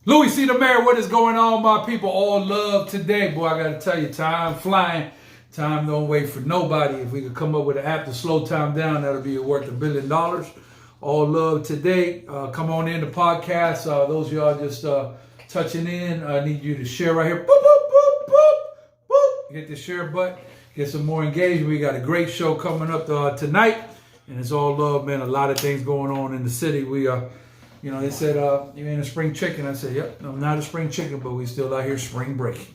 Louie C. the Mayor, what is going on, my people? All love today. Boy, I got to tell you, time flying. Time don't wait for nobody. If we could come up with an app to slow time down, that'll be worth $1 billion. All love today. Come on in the podcast. Those of y'all just touching in, I need you to share right here. Boop, boop, boop, boop, boop. Hit the share button. Get some more engagement. We got a great show coming up tonight. And it's all love, man. A lot of things going on in the city. We You know, they said, you ain't a spring chicken. I said, yep, I'm not a spring chicken, but we still out here spring breaking.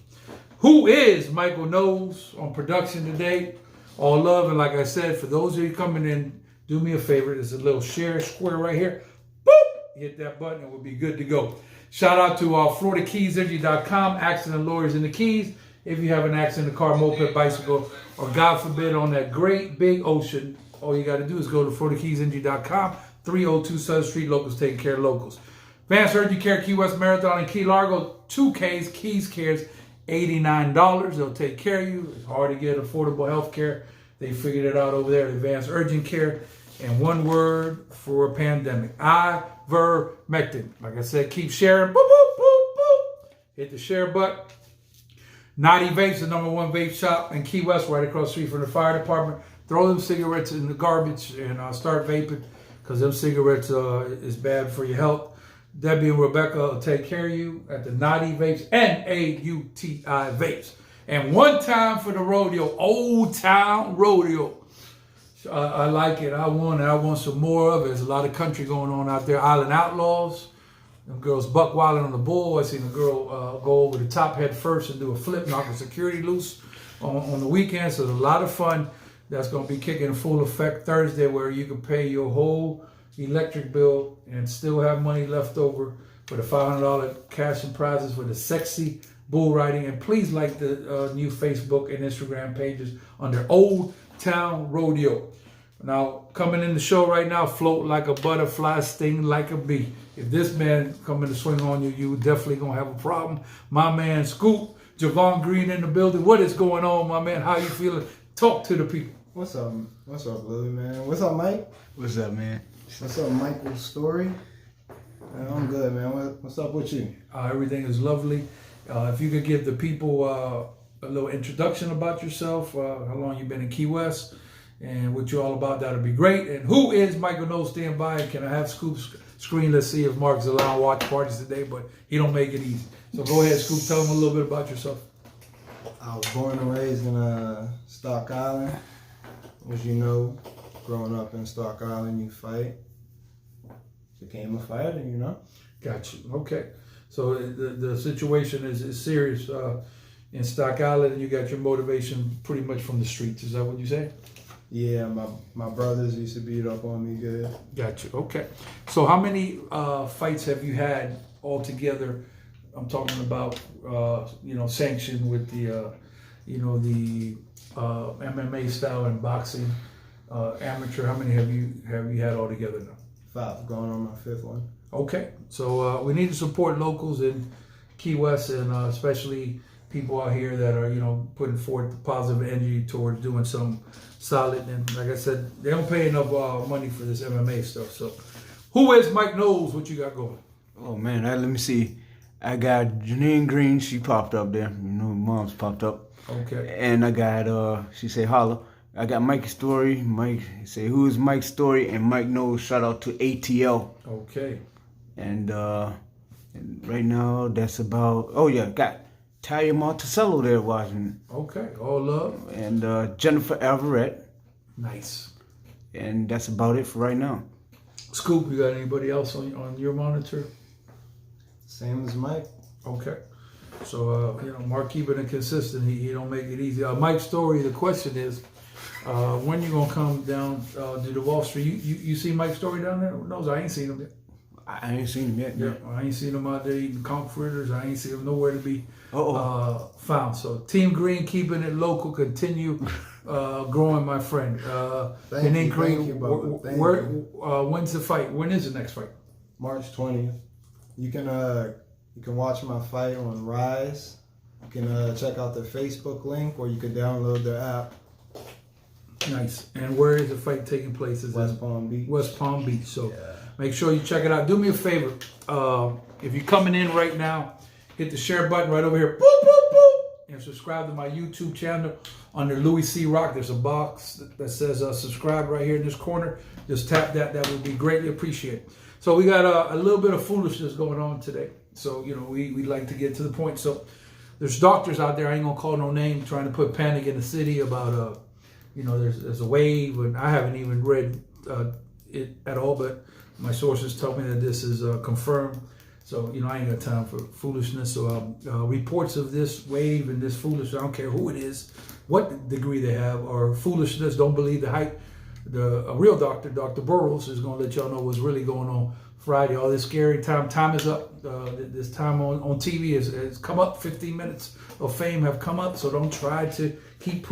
Who is Miachael Knowles on production today? All love. And like I said, for those of you coming in, do me a favor. There's a little share square right here. Boop! Hit that button and we'll be good to go. Shout out to FloridaKeysEnergy.com, accident lawyers in the Keys. If you have an accident in a car, moped, bicycle, or God forbid on that great big ocean, all you got to do is go to FloridaKeysEnergy.com. 302 Southern Street, locals taking care of locals. Advanced Urgent Care, Key West Marathon, and Key Largo, 2Ks, Keys Cares, $89. They'll take care of you. It's hard to get affordable health care. They figured it out over there at Advanced Urgent Care. And one word for a pandemic, ivermectin. Like I said, keep sharing. Boop, boop, boop, boop. Hit the share button. Naughty Vapes, the #1 vape shop in Key West, right across the street from the fire department. Throw them cigarettes in the garbage and start vaping, because them cigarettes is bad for your health. Debbie and Rebecca will take care of you at the Naughty Vapes, N-A-U-T-I Vapes. And one time for the rodeo, Old Town Rodeo. I like it. I want some more of it. There's a lot of country going on out there. Island Outlaws. Them girls buck wilding on the bull. I seen a girl go over the top head first and do a flip, knock the security loose on the weekend. So there's a lot of fun. That's going to be kicking in full effect Thursday, where you can pay your whole electric bill and still have money left over for the $500 cash and prizes for the sexy bull riding. And please like the new Facebook and Instagram pages under Old Town Rodeo. Now, coming in the show right now, float like a butterfly, sting like a bee. If this man coming to swing on you, you definitely going to have a problem. My man, Scoop, Zjiavon Green in the building. What is going on, my man? How you feeling? Talk to the people. What's up, Louie, man? What's up, Mike? What's up, man? What's up, Michael's story? Man, I'm good, man. What's up with you? Everything is lovely. If you could give the people a little introduction about yourself, how long you've been in Key West, and what you're all about, that'd be great. And who is Miachael Knowles? Stand by. Can I have Scoop's screen? Let's see if Mark's allowed to watch parties today, but he don't make it easy. So go ahead, Scoop. Tell him a little bit about yourself. I was born and raised in Stock Island. As you know, growing up in Stock Island, you fight. Became a fighter, you know. Got you. Okay. So the situation is serious in Stock Island, and you got your motivation pretty much from the streets. Is that what you say? Yeah, my brothers used to beat up on me good. Got you. Okay. So how many fights have you had altogether? I'm talking about sanctioned with the MMA style and boxing, amateur. How many have you had all together now? 5, going on my 5th one. Okay, so we need to support locals in Key West, and especially people out here that are putting forth positive energy towards doing something solid. And like I said, they don't pay enough money for this MMA stuff. So, who is Mike Knowles? What you got going? Oh man, let me see. I got Janine Green. She popped up there. Mom's popped up. Okay. And I got she say holla. I got Mike's story. Mike say, who is Mike's story? And Mike Knowles, shout out to ATL. Okay. And right now that's about. Oh yeah, got Talia Monticello there watching. Okay. All love. And Jennifer Alvarette. Nice. And that's about it for right now. Scoop, you got anybody else on your monitor? Same as Mike. Okay. So, Mark keeping it consistent. He don't make it easy. Mike's story, the question is, when you going to come down to the Wall Street? You see Mike's story down there? No, I ain't seen him yet. I ain't seen him yet. Yeah, I ain't seen him out there eating conch fritters. I ain't seen him nowhere to be found. So, Team Green, keeping it local, continue growing, my friend. Thank you, brother. When's the fight? When is the next fight? March 20th. You can watch my fight on Rise. You can check out the Facebook link, or you can download their app. Nice. And where is the fight taking place? Is West Palm Beach. West Palm Beach. So make sure you check it out. Do me a favor. if you're coming in right now, hit the share button right over here. Boop, boop, boop. And subscribe to my YouTube channel under Louie C. Rock. There's a box that says subscribe right here in this corner. Just tap that. That would be greatly appreciated. So we got a little bit of foolishness going on today. So, we like to get to the point. So there's doctors out there, I ain't going to call no name, trying to put panic in the city about, there's a wave. And I haven't even read it at all, but my sources tell me that this is confirmed. So, I ain't got time for foolishness. So, reports of this wave and this foolishness, I don't care who it is, what degree they have, or foolishness, don't believe the hype. A real doctor, Dr. Burroughs, is going to let y'all know what's really going on Friday. All this scary time is up. This time on TV has come up. 15 minutes of fame have come up. So don't try to keep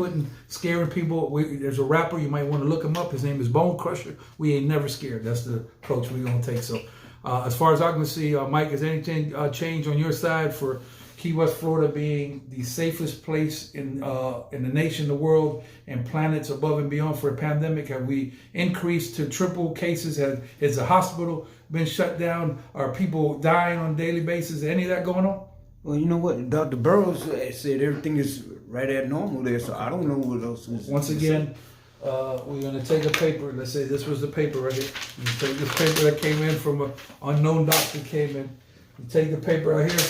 scaring people. There's a rapper, you might want to look him up. His name is Bone Crusher. We ain't never scared. That's the approach we're going to take. So as far as I can see, Mike, has anything changed on your side for Key West, Florida being the safest place in the nation, the world, and planets above and beyond for a pandemic? Have we increased to triple cases? Has the hospital been shut down? Are people dying on a daily basis? Any of that going on? Well, you know what? Dr. Burroughs said everything is right at normal there, so I don't know what else is. Once again, we're going to take a paper. Let's say this was the paper right here. You take this paper that came in from an unknown doctor came in. You take the paper right here.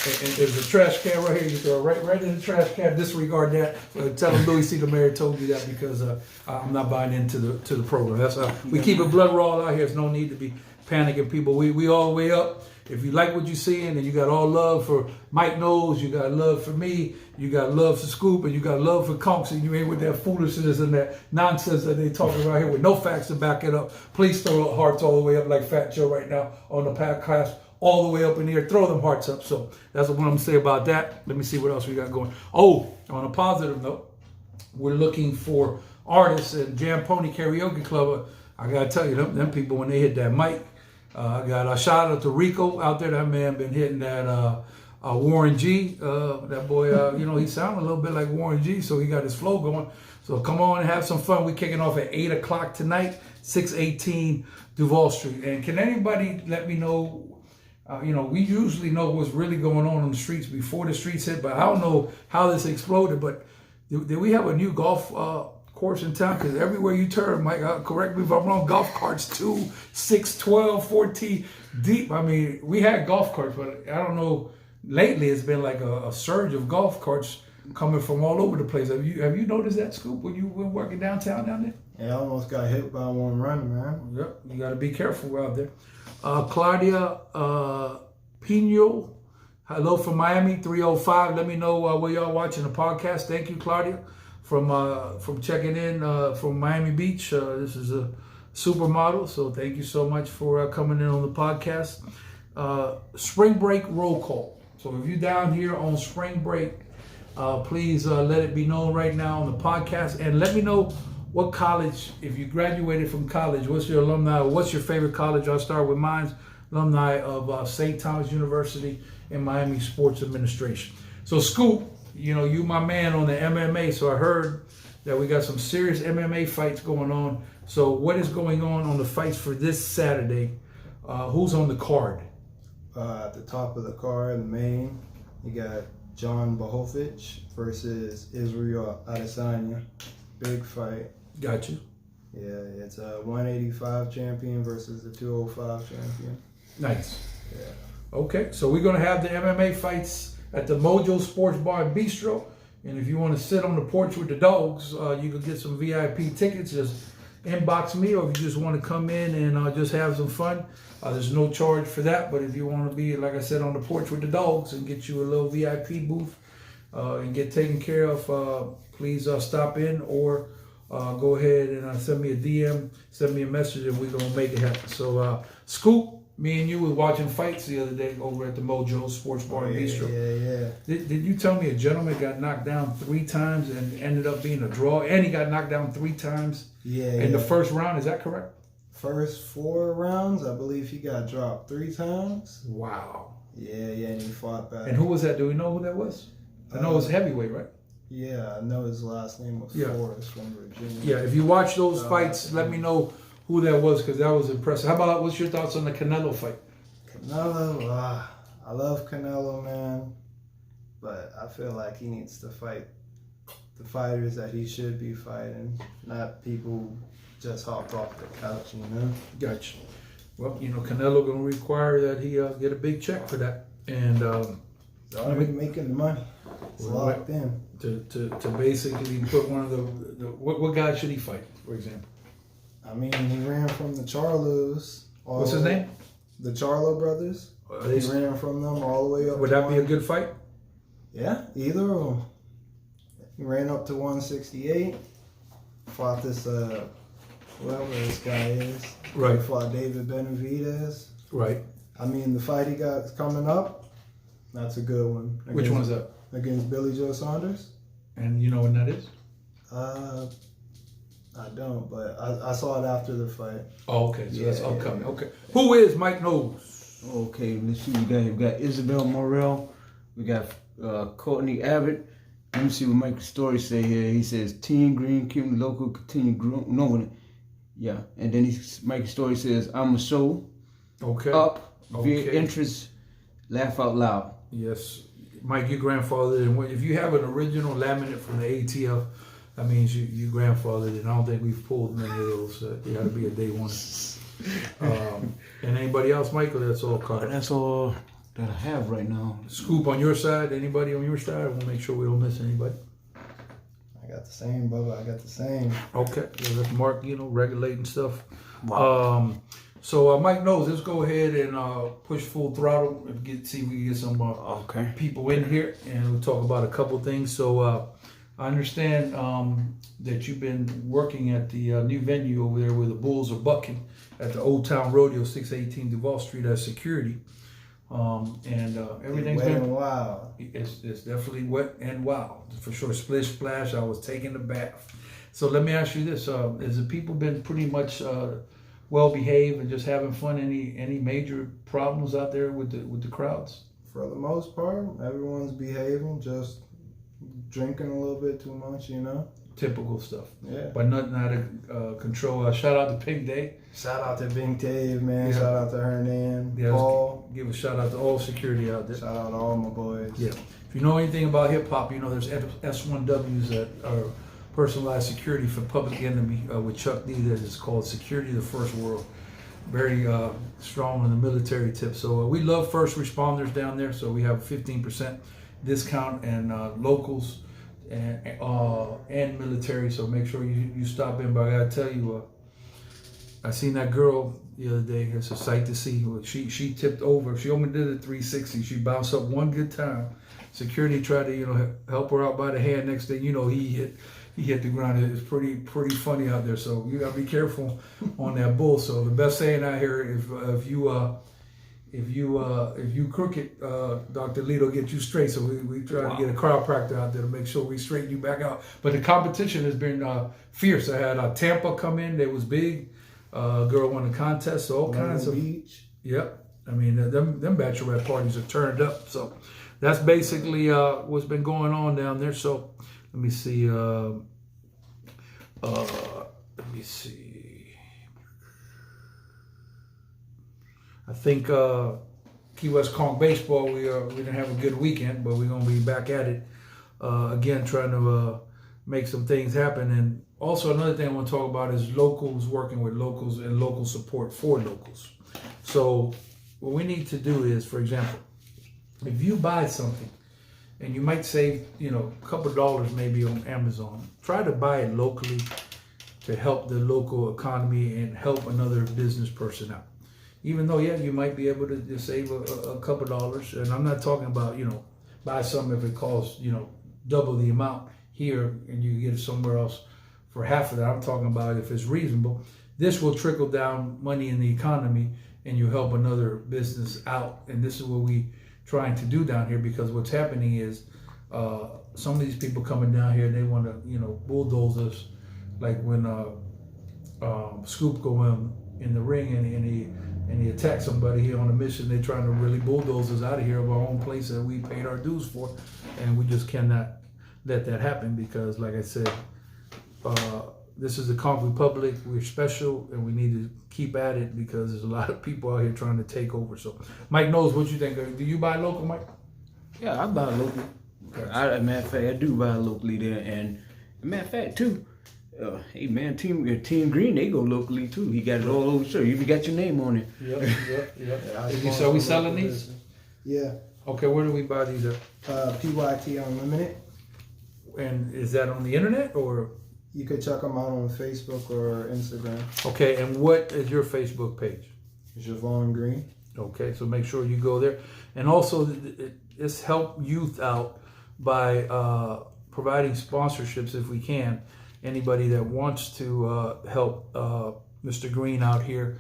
And there's a trash can right here. You throw it right in the trash can. Disregard that. Tell them Louie C. the Mayor told you that because I'm not buying into the program. That's how we keep it blood raw out here. There's no need to be panicking, people. We all the way up. If you like what you're seeing and you got all love for Mike Knowles, you got love for me, you got love for Scoop, and you got love for Conks, and you ain't with that foolishness and that nonsense that they talking about here with no facts to back it up. Please throw hearts all the way up like Fat Joe right now on the podcast. All the way up in the air, throw them hearts up. So that's what I'm going to say about that. Let me see what else we got going. Oh, on a positive note, we're looking for artists at Jam Pony Karaoke Club. I got to tell you, them people, when they hit that mic, I got a shout out to Rico out there. That man been hitting that Warren G. That boy, he sounded a little bit like Warren G, so he got his flow going. So come on and have some fun. We're kicking off at 8 o'clock tonight, 618 Duval Street. And can anybody let me know, we usually know what's really going on the streets before the streets hit, but I don't know how this exploded. But did we have a new golf course in town? Because everywhere you turn, Mike, correct me if I'm wrong, golf carts 2, 6, 12, 14 deep. I mean, we had golf carts, but I don't know. Lately, it's been like a surge of golf carts coming from all over the place. Have you noticed that, Scoop, when you were working downtown down there? Yeah, I almost got hit by one running, man. Yep, you got to be careful out there. Claudia Pino, hello from Miami, 305. Let me know where y'all watching the podcast. Thank you, Claudia, from checking in from Miami Beach. This is a supermodel, so thank you so much for coming in on the podcast. Spring break roll call. So if you're down here on spring break, please let it be known right now on the podcast, and let me know what college, if you graduated from college, what's your alumni, what's your favorite college? I'll start with mine, alumni of St. Thomas University in Miami Sports Administration. So Scoop, you my man on the MMA, so I heard that we got some serious MMA fights going on. So what is going on the fights for this Saturday? Who's on the card? At the top of the card, the main, you got John Bohovic versus Israel Adesanya. Big fight. Got you. Yeah, it's a 185 champion versus the 205 champion. Nice. Yeah. Okay, so we're going to have the MMA fights at the Mojo Sports Bar and Bistro. And if you want to sit on the porch with the dogs, you can get some VIP tickets. Just inbox me, or if you just want to come in and just have some fun, there's no charge for that. But if you want to be, like I said, on the porch with the dogs and get you a little VIP booth and get taken care of, please stop in or go ahead and send me a DM, send me a message, and we're going to make it happen. So, Scoop, me and you were watching fights the other day over at the Mojo Sports Bar and Bistro. Yeah. Did you tell me a gentleman got knocked down 3 times and ended up being a draw? And he got knocked down 3 times in the first round. Is that correct? First 4 rounds, I believe he got dropped 3 times. Wow. Yeah, and he fought back. And who was that? Do we know who that was? I know it was heavyweight, right? Yeah, I know his last name was Forrest from Virginia. Yeah, if you watch those fights, let me know who that was, because that was impressive. How about, what's your thoughts on the Canelo fight? Canelo, I love Canelo, man, but I feel like he needs to fight the fighters that he should be fighting, not people just hopped off the couch, you know? Gotcha. Well, Canelo gonna require that he get a big check for that, and He's already making the money. It's locked in. to basically put one of the what guy should he fight, for example? I mean, he ran from the Charlos. What's his name? The Charlo brothers. He ran from them all the way up. Would that be a good fight? Yeah, either of them. He ran up to 168. Fought this, whoever this guy is. Right. He fought David Benavidez. Right. I mean, the fight he got coming up, that's a good one. Which one's that? Against Billy Joe Saunders. And you know when that is? I don't, but I saw it after the fight. Oh, okay. So that's Yeah, upcoming. yeah. Okay. Who is Mike Knowles? Okay, let's see. We got Isabel Morel. We got Courtney Abbott. Let me see what Mike's story say here. He says, Team Green, keeping the local, continue growing. No, yeah. And then Mike's story says, I'm a show. Okay. Up. Via Okay. interest. Laugh out loud. Yes. Mike, your grandfather, and if you have an original laminate from the ATL, that means you grandfathered, and I don't think we've pulled many of those. You got to be a day one. And anybody else, Michael? That's all caught up. That's all that I have right now. Scoop on your side. Anybody on your side? We'll make sure we don't miss anybody. I got the same, Bubba. I got the same. Okay. Yeah, that's Mark, regulating stuff. Wow. So Mike knows. Let's go ahead and push full throttle and see if we can get some Okay. people in here, and we'll talk about a couple things. So I understand that you've been working at the new venue over there where the Bulls are bucking at the Old Town Rodeo, 618 Duval Street, as security. And everything's Wet been and wild. it's definitely wet and wild for sure. Splish splash. I was taking a bath. So let me ask you this: has the people been pretty much well behaved and just having fun? Any major problems out there with the crowds? For the most part, everyone's behaving, just drinking a little bit too much, Typical stuff. Yeah. But nothing out of control. Shout out to Pink Day. Shout out to Big Dave, man. Yeah. Shout out to Hernan, Yeah, Paul. give a shout out to all security out there. Shout out to all my boys. Yeah. If you know anything about hip hop, there's S1Ws that are personalized security for Public Enemy with Chuck D. That is called Security of the First World. Very strong on the military tip. So we love first responders down there. So we have a 15% discount and locals and military. So make sure you stop in. But I gotta tell you, I seen that girl the other day. It's a sight to see. She tipped over. She only did a 360. She bounced up one good time. Security tried to help her out by the hand. Next thing you know, he hit the ground. It's pretty funny out there. So you gotta be careful on that bull. So the best saying out here, if you crooked, Dr. Lito get you straight. So we try to get a chiropractor out there to make sure we straighten you back out. But the competition has been fierce. I had Tampa come in. That was big. Girl won the contest. So all kinds of Beach. Yep. I mean, them bachelorette parties are turned up. So that's basically what's been going on down there. So let me see. I think Key West Conch baseball. We didn't have a good weekend, but we're gonna be back at it again, trying to make some things happen. And also another thing I want to talk about is locals, working with locals and local support for locals. So what we need to do is, for example, if you buy something and you might save, a couple dollars maybe on Amazon, try to buy it locally to help the local economy and help another business person out. Even though, you might be able to just save a couple dollars. And I'm not talking about, buy something if it costs, double the amount here and you get it somewhere else for half of that. I'm talking about if it's reasonable. This will trickle down money in the economy and you help another business out. And this is what we trying to do down here, because what's happening is some of these people coming down here, they want to, bulldoze us. Like when Scoop go in the ring and he attacks somebody here on a mission, they're trying to really bulldoze us out of here of our own place that we paid our dues for. And we just cannot let that happen, because like I said, this is the Conk Republic. We're special, and we need to keep at it because there's a lot of people out here trying to take over. So, Mike knows what you think. Do you buy local, Mike? Yeah, I buy local. Matter of fact, I do buy locally there, and matter of fact too. Hey man, Team Green, they go locally too. He got it all over. Sure, you even got your name on it. Yep. So we selling these? Yeah. Okay, where do we buy these at? PYT Unlimited. And is that on the internet or? You could check them out on Facebook or Instagram. Okay, and what is your Facebook page? Zjiavon Green. Okay, so make sure you go there. And also, let's help youth out by providing sponsorships if we can. Anybody that wants to help Mr. Green out here,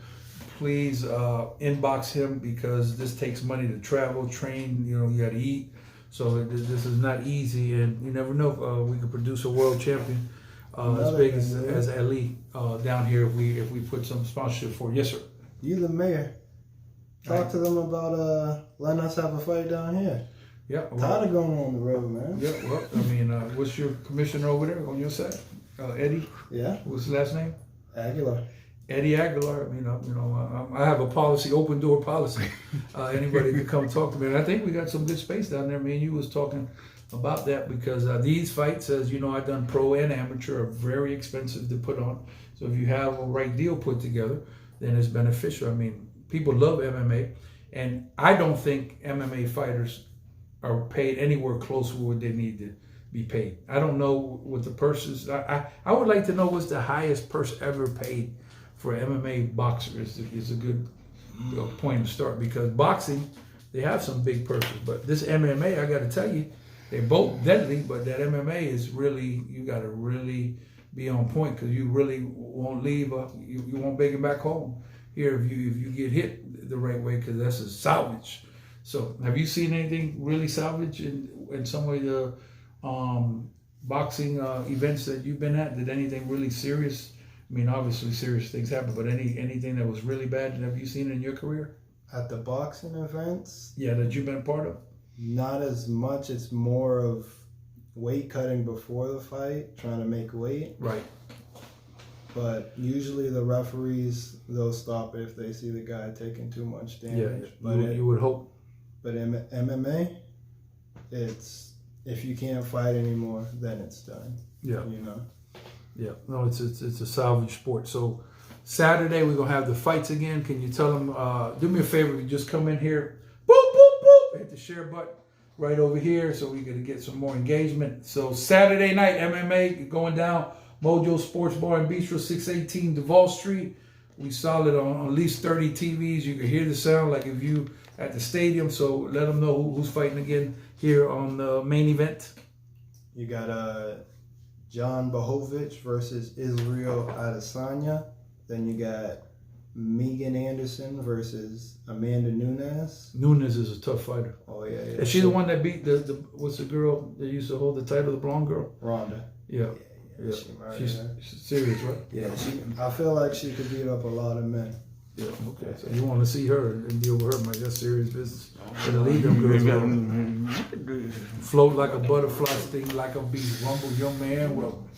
please inbox him because this takes money to travel, train, you got to eat. So this is not easy, and you never know if we could produce a world champion as big as Ali down here if we put some sponsorship for. Yes, sir. You the mayor. Talk to them about letting us have a fight down here. Yeah. Tired of going on the road, man. Yeah, well, I mean, what's your commissioner over there on your side? Eddie? Yeah. What's his last name? Aguilar. Eddie Aguilar. I have a policy, open door policy. Anybody can come talk to me. And I think we got some good space down there. Me and you was talking about that because these fights, as you know, I've done pro and amateur, are very expensive to put on. So if you have a right deal put together, then it's beneficial. I mean, people love MMA, and I don't think MMA fighters are paid anywhere close to what they need to be paid. I don't know what the purses. I would like to know what's the highest purse ever paid for an MMA boxer. Is a good point to start because boxing, they have some big purses, but this MMA, I got to tell you, they're both deadly. But that MMA is really, you got to really be on point because you really won't leave. You won't make it back home here if you get hit the right way because that's a salvage. So have you seen anything really salvage in some of the boxing events that you've been at? Did anything really serious? I mean, obviously serious things happen, but anything that was really bad, have you seen in your career? At the boxing events? Yeah, that you've been a part of? Not as much. It's more of weight cutting before the fight, trying to make weight. Right. But usually the referees, they'll stop it if they see the guy taking too much damage. Yeah, but you would hope. But in MMA, it's if you can't fight anymore, then it's done. Yeah. You know. Yeah. No, it's a salvage sport. So Saturday we're gonna have the fights again. Can you tell them? Do me a favor. You just come in here. Boop boop boop. Hit the share button right over here, so we gotta get some more engagement. So Saturday night MMA going down. Mojo Sports Bar and Bistro, 618 Duval Street. We solid on at least 30 TVs. You can hear the sound like if you at the stadium. So let them know who's fighting again here on the main event. You got John Bohovic versus Israel Adesanya. Then you got Megan Anderson versus Amanda Nunes. Nunes is a tough fighter. Oh yeah. Is she the one that beat the what's the girl that used to hold the title, the blonde girl? Ronda. Yeah. Yeah. She's serious, right? Yeah, I feel like she could beat up a lot of men. Yeah, okay. So you want to see her and deal with her, man. That's serious business. Should leave them girls. Float like a butterfly, sting like a bee. Rumble, young man, welcome.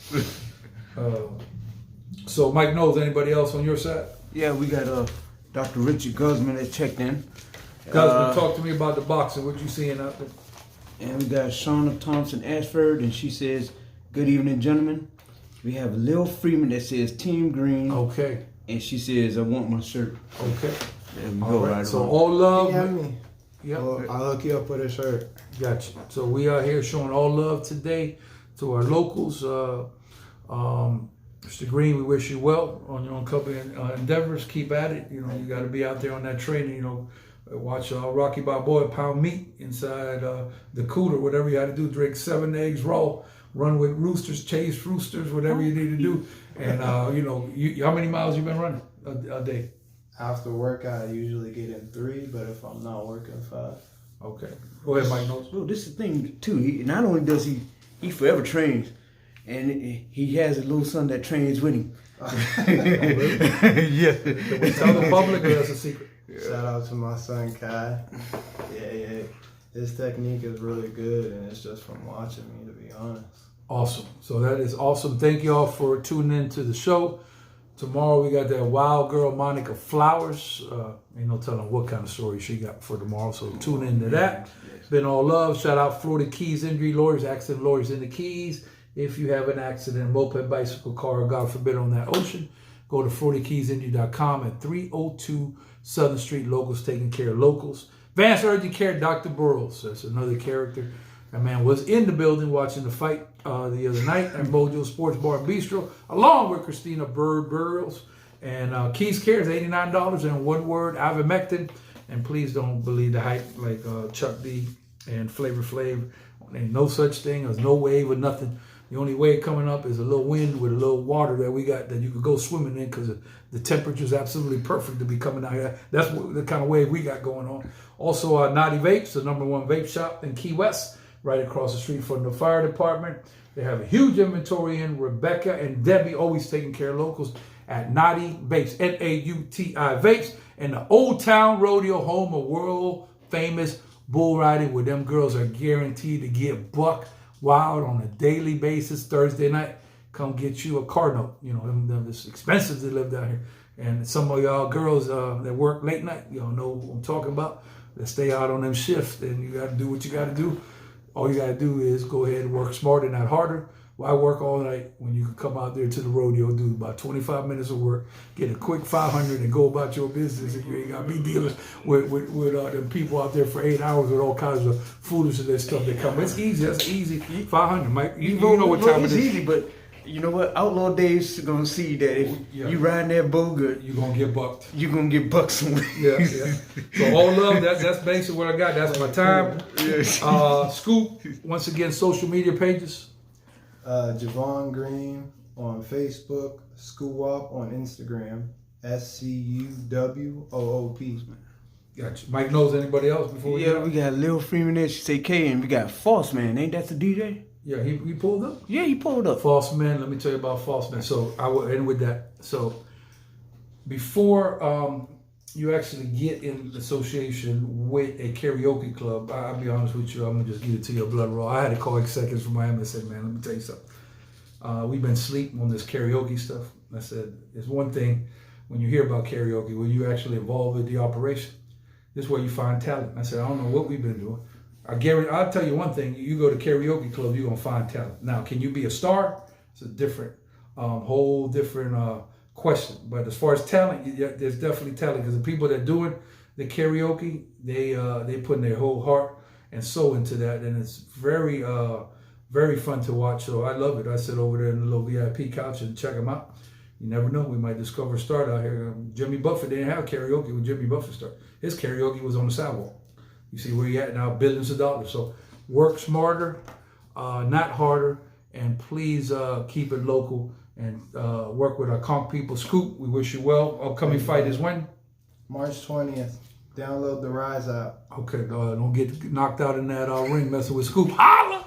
So Mike knows. Anybody else on your side? Yeah, we got Dr. Richard Guzman that checked in. Guzman, talk to me about the boxing. What you seeing out there? And we got Shauna Thompson Ashford, and she says, "Good evening, gentlemen. We have Lil Freeman that says Team Green." Okay. And she says, "I want my shirt." Okay. There we All go. right. Right So on. all love. Yeah, me. Yep. I'll hook you up with a shirt. Gotcha. So we are here showing all love today to our locals. Mr. Green, we wish you well on your oncoming endeavors. Keep at it. You know, you got to be out there on that training. You know, watch Rocky Balboa pound meat inside the cooler, whatever you had to do. Drink 7 eggs raw. Run with roosters, chase roosters, whatever you need to do. And you know, how many miles you been running a day? After work, I usually get in 3, but if I'm not working, 5. Okay. Go ahead, Mike Knowles. Well, this is the thing too. Not only does he forever trains, and he has a little son that trains with him. Yeah. Can we tell the public, or that's a secret? Shout out to my son Kai. Yeah. His technique is really good, and it's just from watching me, to be honest. Awesome. So that is awesome. Thank y'all for tuning in to the show. Tomorrow we got that wild girl Monica Flowers. Ain't no telling what kind of story she got for tomorrow. So tune into that. Been all love. Shout out Florida Keys Injury Lawyers, accident lawyers in the Keys. If you have an accident, moped, bicycle, car, God forbid, on that ocean, go to FloridaKeysInjury.com at 302 Southern Street. Locals taking care of locals. Advanced Urgent Care, Dr. Burrows. That's another character. That man was in the building watching the fight the other night at Mojo Sports Bar and Bistro, along with Christina Bird Burrows. And Keys Care is $89 and one word, ivermectin. And please don't believe the hype like Chuck D and Flavor Flav. Ain't no such thing. There's no wave or nothing. The only wave coming up is a little wind with a little water that we got that you could go swimming in because the temperature is absolutely perfect to be coming out here. That's the kind of wave we got going on. Also, Naughty Vapes, the #1 vape shop in Key West, right across the street from the fire department. They have a huge inventory in. Rebecca and Debbie always taking care of locals at Naughty Vapes, Nauti Vapes, and the Old Town Rodeo, home of world famous bull riding, where them girls are guaranteed to get buck wild on a daily basis. Thursday night, come get you a car note. You know, it's expensive to live down here. And some of y'all girls that work late night, y'all know what I'm talking about. That stay out on them shifts, and you got to do what you got to do. All you got to do is go ahead and work smarter, not harder. Why work all night when you can come out there to the rodeo, do about 25 minutes of work, get a quick 500 and go about your business, and you ain't got to be dealing with them people out there for 8 hours with all kinds of foolishness and stuff that come. It's easy. That's easy. 500, Mike. You know what time it is. It's easy, but you know what? Outlaw Dave's gonna see that if you riding that bull good, you're gonna get bucked. You're gonna get bucked somewhere. Yeah. So all love. That's basically what I got. That's my time. Scoop. Once again, social media pages. Zjiavon Green on Facebook, Scoop on Instagram, SCUWOOP. Gotcha. Mike knows anybody else before we we got Lil Freeman there, she say K, and we got False Man. Ain't that the DJ? Yeah, he pulled up? Yeah, he pulled up. False Man, let me tell you about False Man. So I will end with that. So before you actually get in association with a karaoke club, I'll be honest with you, I'm going to just give it to your blood raw. I had to call executives from Miami and say, man, let me tell you something. We've been sleeping on this karaoke stuff. I said, it's one thing when you hear about karaoke, when you actually involved with the operation. This is where you find talent. I said, I don't know what we've been doing. I'll tell you one thing. You go to karaoke club, you're going to find talent. Now, can you be a star? It's a different, whole different question. But as far as talent, there's definitely talent, because the people that doing the karaoke, they put in their whole heart and soul into that. And it's very, very fun to watch. So I love it. I sit over there in the little VIP couch and check them out. You never know. We might discover a start out here. Jimmy Buffett didn't have karaoke when Jimmy Buffett started. His karaoke was on the sidewalk. You see where you're at now, billions of dollars. So work smarter, not harder, and please keep it local and work with our conch people. Scoop, we wish you well. Upcoming fight is when? March 20th. Download the Rise app. Okay, don't get knocked out in that ring messing with Scoop. Holla!